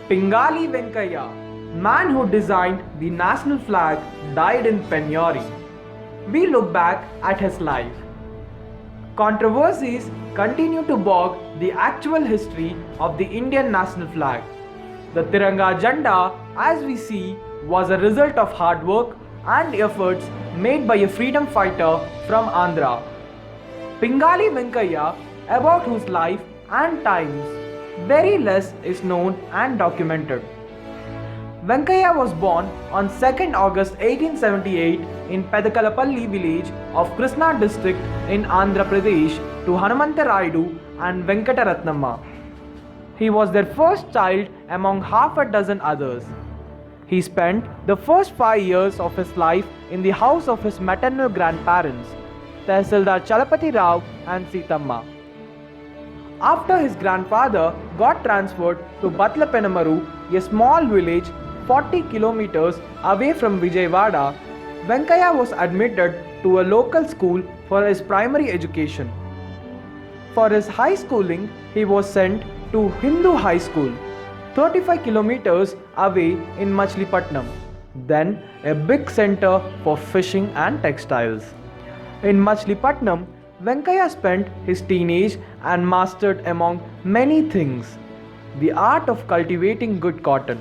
Pingali Venkaya, man who designed the national flag, died in Penyori. We look back at his life. Controversies continue to bog the actual history of the Indian national flag. The Tiranga Janda, as we see, was a result of hard work and efforts made by a freedom fighter from Andhra. Pingali Venkaya, about whose life and times very less is known and documented. Venkaya was born on 2nd August 1878 in Pedakalapalli village of Krishna district in Andhra Pradesh to Hanumanta Rayudu and Venkataratnamma. He was their first child among half a dozen others. He spent the first 5 years of his life in the house of his maternal grandparents, Tehsildar Chalapati Rao and Sitamma. After his grandfather got transferred to Batlapenamaru, a small village 40 kilometers away from Vijayawada, Venkaya was admitted to a local school for his primary education. For his high schooling, he was sent to Hindu High School, 35 kilometers away in Machilipatnam, then a big center for fishing and textiles. In Machilipatnam, Venkaya spent his teenage and mastered among many things the art of cultivating good cotton.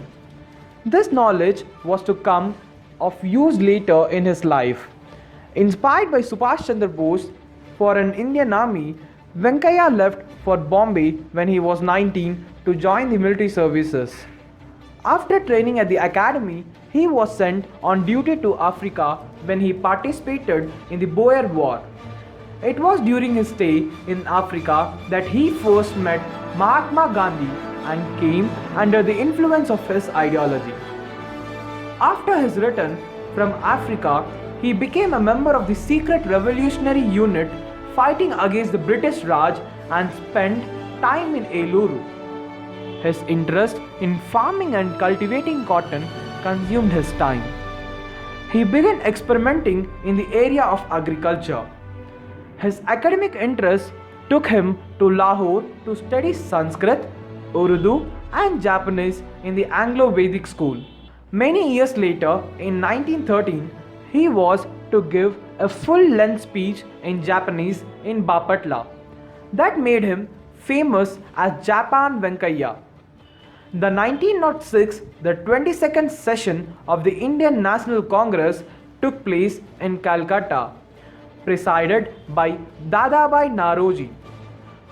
This knowledge was to come of use later in his life. Inspired by Subhash Chandra Bose for an Indian army, Venkaya left for Bombay when he was 19 to join the military services. After training at the academy, he was sent on duty to Africa when he participated in the Boer War. It was during his stay in Africa that he first met Mahatma Gandhi and came under the influence of his ideology. After his return from Africa, he became a member of the secret revolutionary unit fighting against the British Raj and spent time in Eluru. His interest in farming and cultivating cotton consumed his time. He began experimenting in the area of agriculture. His academic interests took him to Lahore to study Sanskrit, Urdu, and Japanese in the Anglo-Vedic school. Many years later, in 1913, he was to give a full-length speech in Japanese in Bapatla. That made him famous as Japan Venkaya. The 1906, the 22nd session of the Indian National Congress took place in Calcutta, presided by Dadabhai Naoroji.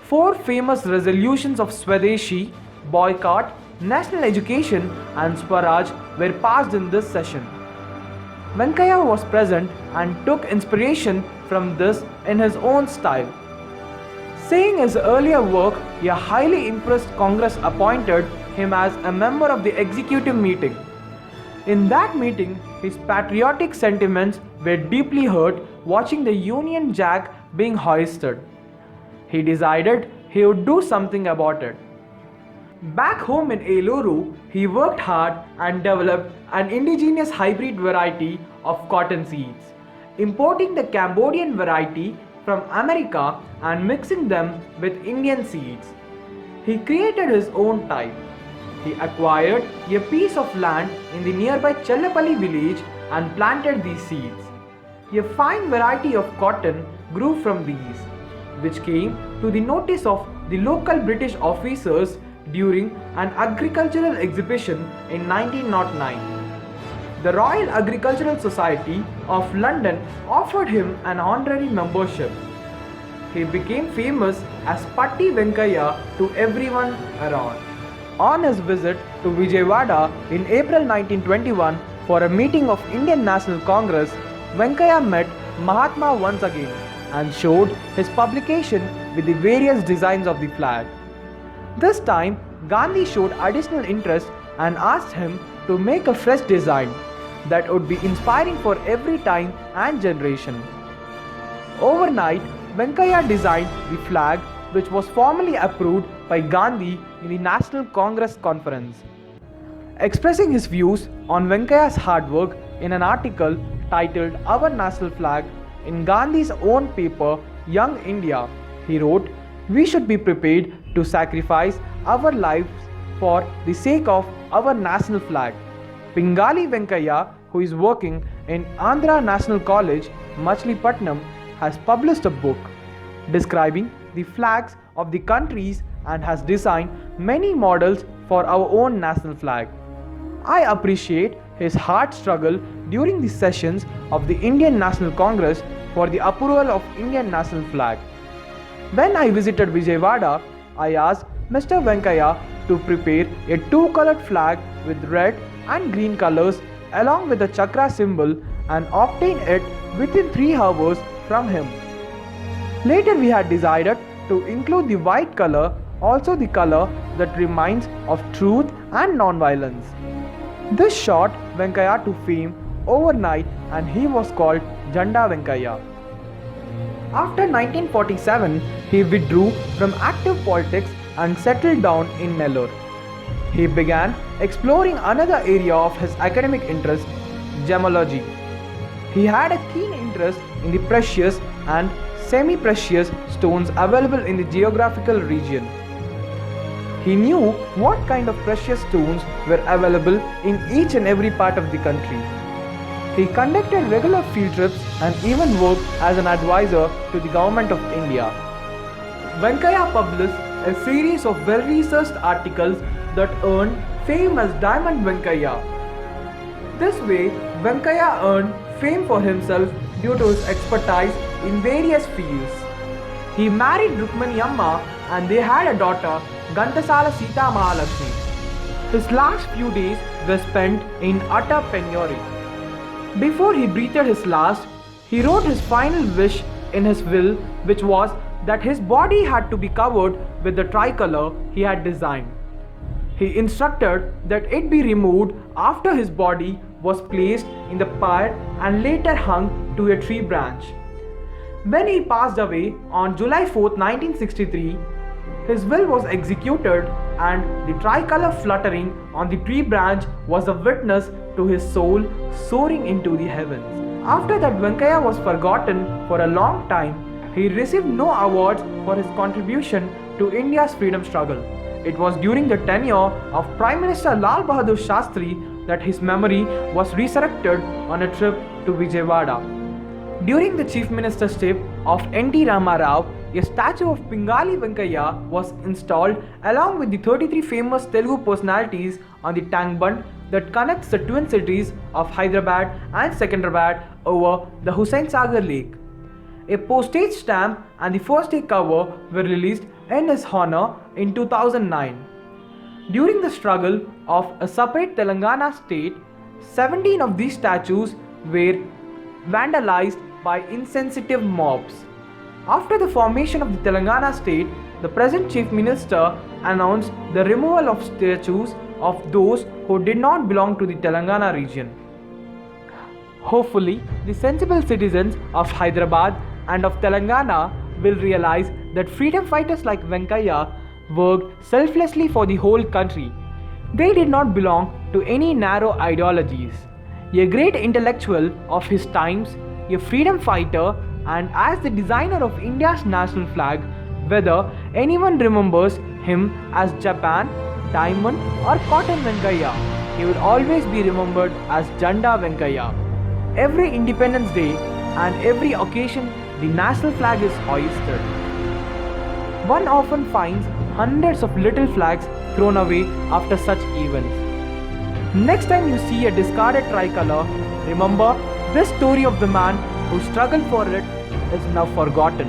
4 famous resolutions of Swadeshi, boycott, national education and Swaraj were passed in this session. Venkaya was present and took inspiration from this in his own style. Seeing his earlier work, a highly impressed Congress appointed him as a member of the executive meeting. In that meeting, his patriotic sentiments were deeply hurt watching the Union Jack being hoisted. He decided he would do something about it. Back home in Eluru, he worked hard and developed an indigenous hybrid variety of cotton seeds, importing the Cambodian variety from America and mixing them with Indian seeds. He created his own type. He acquired a piece of land in the nearby Chellapalli village and planted these seeds. A fine variety of cotton grew from these, which came to the notice of the local British officers during an agricultural exhibition in 1909. The Royal Agricultural Society of London offered him an honorary membership. He became famous as Patti Venkaya to everyone around. On his visit to Vijayawada in April 1921 for a meeting of Indian National Congress, Venkaya met Mahatma once again and showed his publication with the various designs of the flag. This time, Gandhi showed additional interest and asked him to make a fresh design that would be inspiring for every time and generation. Overnight, Venkaya designed the flag, which was formally approved by Gandhi in the National Congress Conference. Expressing his views on Venkaya's hard work in an article titled Our National Flag in Gandhi's own paper, Young India, he wrote, "We should be prepared to sacrifice our lives for the sake of our national flag. Pingali Venkaya, who is working in Andhra National College, Machilipatnam, has published a book describing the flags of the countries and has designed many models for our own national flag. I appreciate his hard struggle during the sessions of the Indian National Congress for the approval of Indian national flag. When I visited Vijayawada, I asked Mr. Venkaya to prepare a two-colored flag with red and green colors along with the chakra symbol and obtain it within 3 hours from him. Later we had decided to include the white color, also the color that reminds of truth and non-violence. This shot Venkaya to fame overnight and he was called Janda Venkaya. After 1947, he withdrew from active politics and settled down in Nellore. He began exploring another area of his academic interest, gemology. He had a keen interest in the precious and semi-precious stones available in the geographical region. He knew what kind of precious stones were available in each and every part of the country. He conducted regular field trips and even worked as an advisor to the Government of India. Venkaya published a series of well-researched articles that earned fame as Diamond Venkaya. This way, Venkaya earned fame for himself due to his expertise in various fields. He married Rukmani Amma and they had a daughter, Ghantasala Sita Mahalakshmi. His last few days were spent in utter penury. Before he breathed his last, he wrote his final wish in his will, which was that his body had to be covered with the tricolor he had designed. He instructed that it be removed after his body was placed in the pyre and later hung to a tree branch. When he passed away on July 4, 1963, his will was executed and the tricolor fluttering on the tree branch was a witness to his soul soaring into the heavens. After that, Venkaya was forgotten for a long time. He received no awards for his contribution to India's freedom struggle. It was during the tenure of Prime Minister Lal Bahadur Shastri that his memory was resurrected on a trip to Vijayawada. During the Chief Ministership of N.T. Rama Rao, a statue of Pingali Venkaya was installed along with the 33 famous Telugu personalities on the tank bund that connects the twin cities of Hyderabad and Secunderabad over the Hussain Sagar Lake. A postage stamp and the first day cover were released in his honor in 2009. During the struggle of a separate Telangana state, 17 of these statues were vandalized by insensitive mobs. After the formation of the Telangana state, the present Chief Minister announced the removal of statues of those who did not belong to the Telangana region. Hopefully, the sensible citizens of Hyderabad and of Telangana will realize that freedom fighters like Venkaya worked selflessly for the whole country. They did not belong to any narrow ideologies. A great intellectual of his times, a freedom fighter, and as the designer of India's national flag, whether anyone remembers him as Japan, Diamond or Cotton Venkaya, he will always be remembered as Janda Venkaya. Every Independence Day and every occasion the national flag is hoisted. One often finds hundreds of little flags thrown away after such events. Next time you see a discarded tricolor, remember this story of the man who struggled for it is now forgotten.